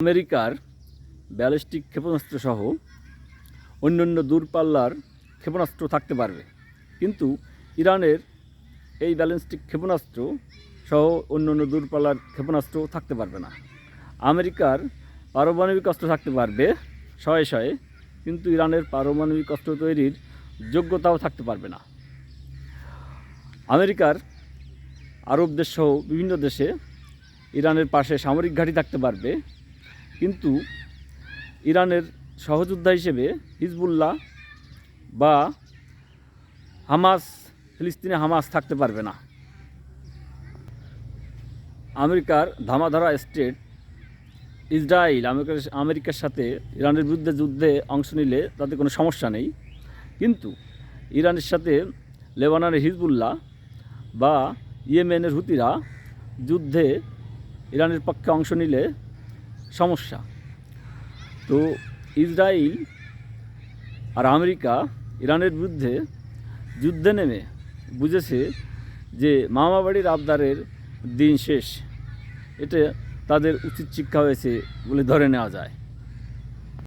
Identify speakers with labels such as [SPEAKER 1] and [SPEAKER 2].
[SPEAKER 1] আমেরিকার ব্যালিস্টিক ক্ষেপণাস্ত্র সহ অন্যান্য দূরপাল্লার ক্ষেপণাস্ত্র থাকতে পারবে, কিন্তু ইরানের এই ব্যালিস্টিক ক্ষেপণাস্ত্র সহ অন্যান্য দূরপাল্লার ক্ষেপণাস্ত্র থাকতে পারবে না। আমেরিকার পারমাণবিক অস্ত্র থাকতে পারবে শয়ে শয়ে, কিন্তু ইরানের পারমাণবিক অস্ত্র তৈরির যোগ্যতাও থাকতে পারবে না। আমেরিকার আরব দেশ সহ বিভিন্ন দেশে ইরানের পাশে সামরিক ঘাঁটি থাকতে পারবে, কিন্তু ইরানের সহযোদ্ধা হিসেবে হিজবুল্লাহ বা হামাস, ফিলিস্তিনে হামাস থাকতে পারবে না। আমেরিকার ধামাধারা স্টেট ইসরায়েল আমেরিকার সাথে ইরানের বিরুদ্ধে যুদ্ধে অংশ নিলে তাতে কোনো সমস্যা নেই, কিন্তু ইরানের সাথে লেবাননের হিজবুল্লাহ বা ইয়েমেনের হুতিরা যুদ্ধে ইরানের পক্ষে অংশ নিলে সমস্যা। তো ইসরায়েল আর আমেরিকা ইরানের বিরুদ্ধে যুদ্ধে নেমে বুঝেছে যে মামাবাড়ির আবদারের দিন শেষ। এটা তাদের উচিত শিক্ষা হয়েছে বলে ধরে নেওয়া যায়।